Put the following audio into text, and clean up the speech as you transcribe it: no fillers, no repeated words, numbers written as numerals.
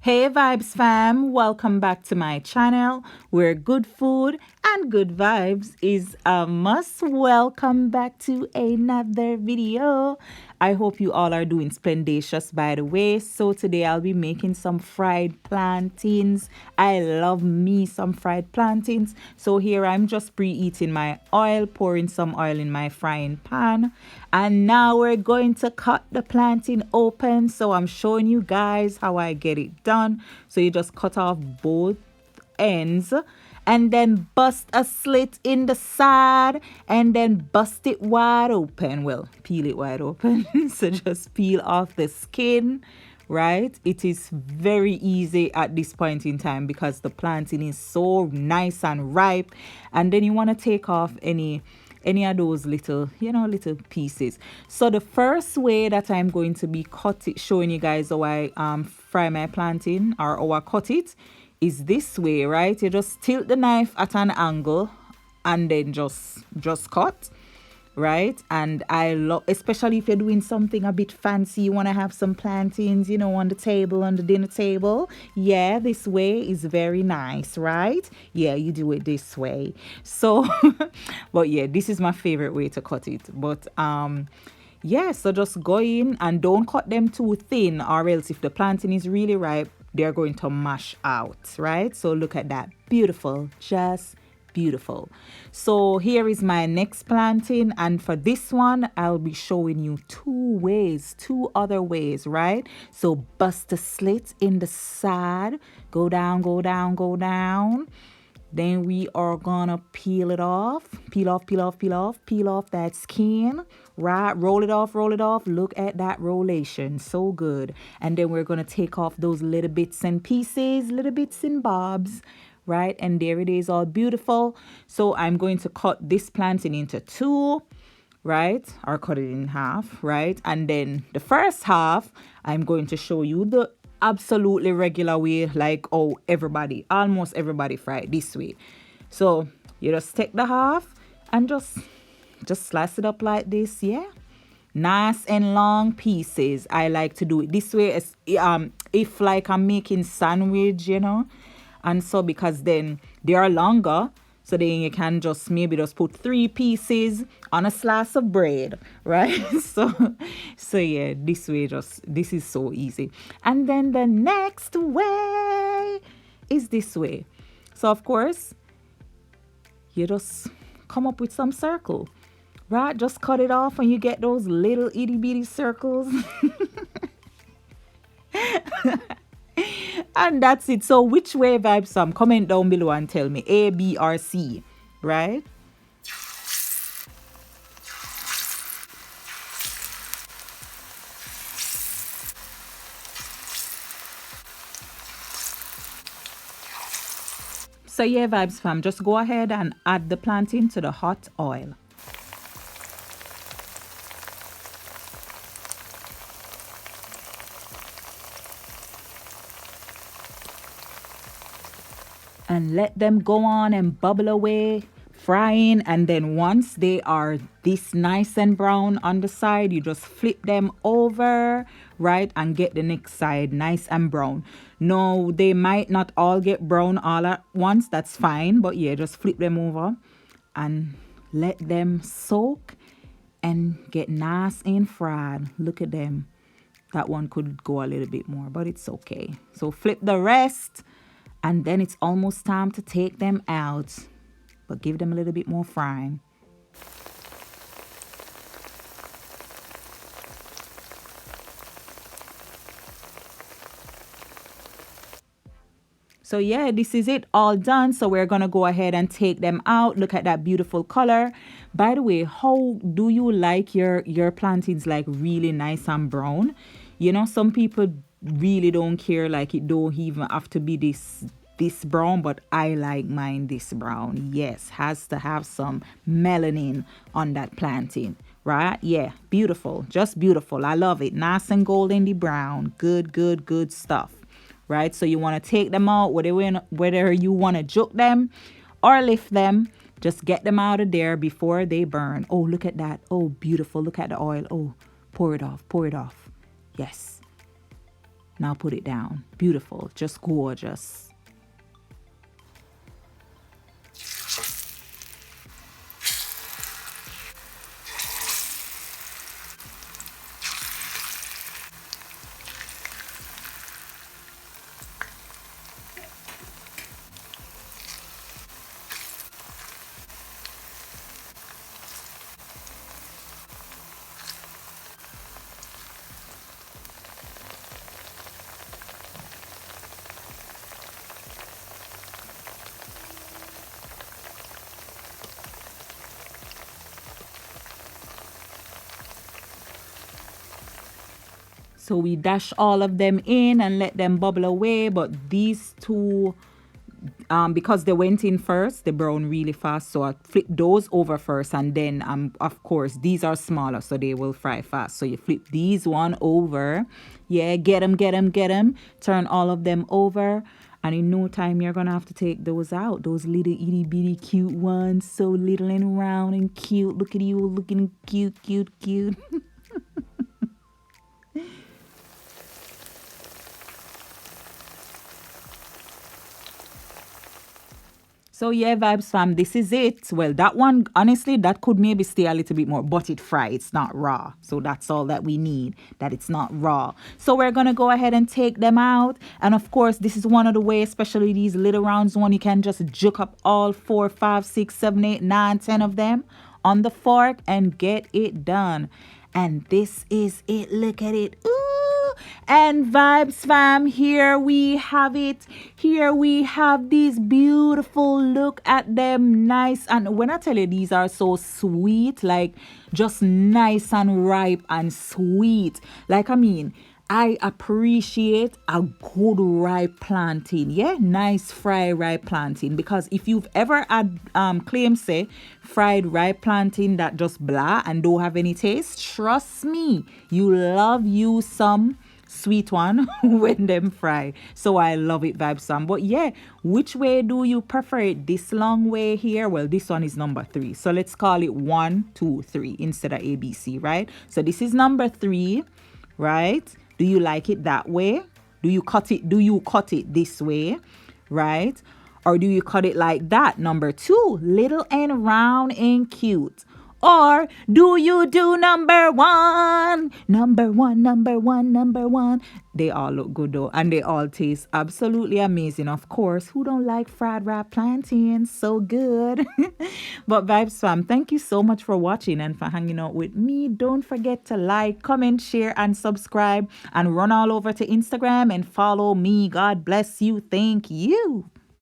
Hey Vibes fam, welcome back to my channel where good food and good vibes is a must. Welcome back to another video. I hope you all are doing splendacious by the way. So today I'll be making some fried plantains. I love me some fried plantains. So here I'm just preheating my oil, pouring some oil in my frying pan. And now we're going to cut the plantain open. So I'm showing you guys how I get it done. So you just cut off both ends and then bust a slit in the side and then bust it wide open. Well, peel it wide open. So just peel off the skin, right? It is very easy at this point in time because the plantain is so nice and ripe. And then you want to take off any of those little little pieces. So the first way that I'm going to be showing you guys how I fry my plantain or how I cut it is this way, right? You just tilt the knife at an angle and then just cut, right? And I love, especially if you're doing something a bit fancy, you want to have some plantains, on the table, on the dinner table. Yeah, this way is very nice, right? Yeah, you do it this way. So, but yeah, this is my favorite way to cut it. But yeah, so just go in and don't cut them too thin, or else if the plantain is really ripe, they're going to mash out, right? So look at that. Beautiful, just beautiful. So here is my next plantain, and for this one I'll be showing you two other ways, right? So bust a slit in the side, go down, go down, go down. Then we are gonna peel it off, peel off that skin, right? Roll it off. Look at that rollation, so good. And then we're gonna take off those little bits and pieces, little bits and bobs, right? And there it is, all beautiful. So I'm going to cut this plantain into two, right? Or cut it in half, right? And then the first half, I'm going to show you the absolutely regular way, like almost everybody fry it this way. So you just take the half and just slice it up like this. Yeah, nice and long pieces. I like to do it this way as if like I'm making sandwich, and so because then they are longer, so then you can just maybe just put 3 pieces on a slice of bread, right? So yeah, this is so easy. And then the next way is this way. So of course, you just come up with some circle, right? Just cut it off and you get those little itty bitty circles. And that's it. So which way vibes some? Comment down below and tell me, A, B, or C, right? So yeah, vibes fam, just go ahead and add the plantain to the hot oil. And let them go on and bubble away, frying. And then once they are this nice and brown on the side, you just flip them over, right? And get the next side nice and brown. No, they might not all get brown all at once. That's fine. But yeah, just flip them over and let them soak and get nice and fried. Look at them. That one could go a little bit more, but it's okay. So flip the rest. And then it's almost time to take them out, but give them a little bit more frying. So yeah, this is it, all done. So we're gonna go ahead and take them out. Look at that beautiful color. By the way, how do you like your plantains, like really nice and brown? Some people really don't care, like it don't even have to be this brown, but I like mine this brown. Yes, has to have some melanin on that plantain, right? Yeah, beautiful, just beautiful. I love it. Nice and golden brown. Good stuff, right? So you want to take them out, whether you want to juke them or lift them. Just get them out of there before they burn. Oh, look at that. Oh, beautiful. Look at the oil. Oh, pour it off. Yes. Now put it down. Beautiful, just gorgeous. So we dash all of them in and let them bubble away. But these two, because they went in first, they brown really fast. So I flip those over first, and then of course these are smaller, so they will fry fast. So you flip these one over. Yeah, get them, get them, get them. Turn all of them over. And in no time, you're going to have to take those out. Those little itty bitty cute ones. So little and round and cute. Look at you looking cute, cute, cute. So yeah, Vibes fam, this is it. Well, that one, honestly, that could maybe stay a little bit more, but it fry. It's not raw. So that's all that we need, that it's not raw. So we're going to go ahead and take them out. And of course, this is one of the ways, especially these little rounds one, you can just juke up all 4, 5, 6, 7, 8, 9, 10 of them on the fork and get it done. And this is it. Look at it. Ooh. And Vibes fam, here we have it. Here we have these beautiful, look at them, nice. And when I tell you these are so sweet, like just nice and ripe and sweet. Like, I mean, I appreciate a good ripe plantain. Yeah, nice fried ripe plantain. Because if you've ever had claim say fried ripe plantain that just blah and don't have any taste, trust me, you love you some sweet one when them fry. So I love it, Vibes fam. But yeah, which way do you prefer it? This long way here? Well, this one is number 3. So let's call it 1, 2, 3 instead of ABC, right? So this is number 3, right? Do you like it that way? Do you cut it? Do you cut it this way, right? Or do you cut it like that? Number 2, little and round and cute. Or do you do number 1? Number 1, number 1, number 1. They all look good though, and they all taste absolutely amazing. Of course, who don't like fried ripe plantains? So good. But Vibes fam, thank you so much for watching and for hanging out with me. Don't forget to like, comment, share, and subscribe. And run all over to Instagram and follow me. God bless you. Thank you.